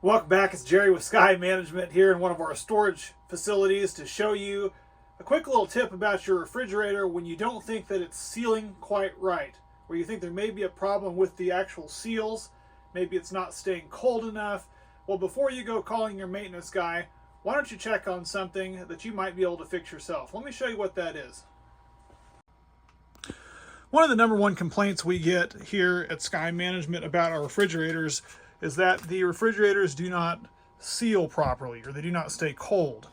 Welcome back. It's Jerry with Sky Management here in one of our storage facilities to show you a quick little tip about your refrigerator when you don't think that it's sealing quite right, where you think there may be a problem with the actual seals, maybe it's not staying cold enough. Well, before you go calling your maintenance guy, why don't you check on something that you might be able to fix yourself? Let me show you what that is. One of the number one complaints we get here at Sky Management about our refrigerators is that the refrigerators do not seal properly or they do not stay cold.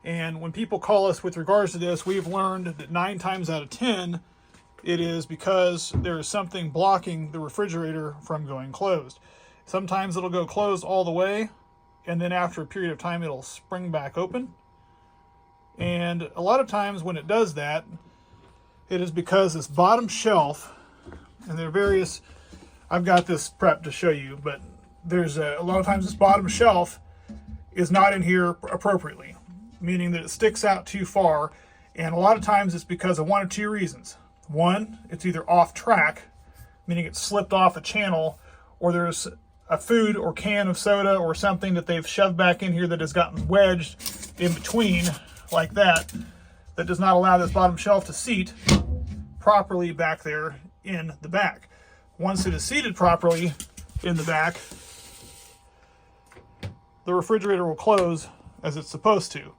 And when people call us with regards to this, we've learned that 9 times out of 10, it is because there is something blocking the refrigerator from going closed. Sometimes it'll go closed all the way, and then after a period of time, it'll spring back open. And a lot of times when it does that, it is because this bottom shelf, and there are various, I've got this prep to show you, but there's a lot of times this bottom shelf is not in here appropriately, meaning that it sticks out too far. And a lot of times it's because of one of two reasons. One, it's either off track, meaning it's slipped off a channel, or there's a food or can of soda or something that they've shoved back in here that has gotten wedged in between like that, that does not allow this bottom shelf to seat properly back there in the back. Once it is seated properly in the back, the refrigerator will close as it's supposed to.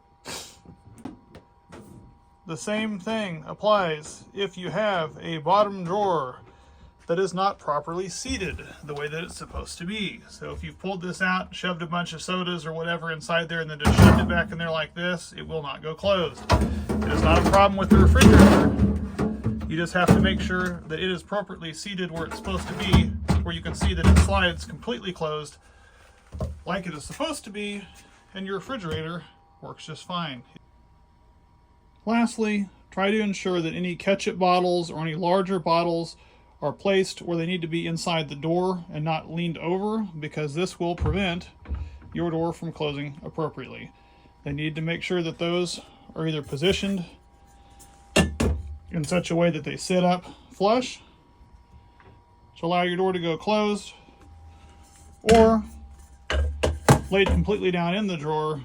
The same thing applies if you have a bottom drawer that is not properly seated the way that it's supposed to be. So if you've pulled this out, shoved a bunch of sodas or whatever inside there and then just shoved it back in there like this, it will not go closed. It is not a problem with the refrigerator. You just have to make sure that it is appropriately seated where it's supposed to be, where you can see that it slides completely closed like it is supposed to be, and your refrigerator works just fine. Lastly, try to ensure that any ketchup bottles or any larger bottles are placed where they need to be inside the door and not leaned over, because this will prevent your door from closing appropriately. They need to make sure that those are either positioned in such a way that they sit up flush to allow your door to go closed, or laid completely down in the drawer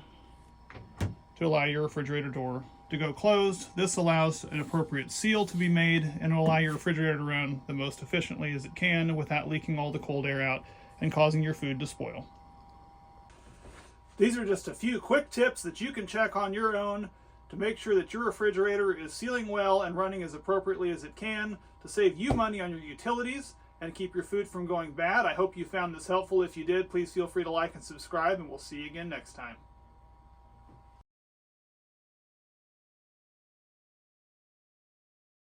to allow your refrigerator door to go closed. This allows an appropriate seal to be made and will allow your refrigerator to run the most efficiently as it can without leaking all the cold air out and causing your food to spoil. These are just a few quick tips that you can check on your own to make sure that your refrigerator is sealing well and running as appropriately as it can to save you money on your utilities and keep your food from going bad. I hope you found this helpful. If you did, please feel free to like and subscribe, and we'll see you again next time.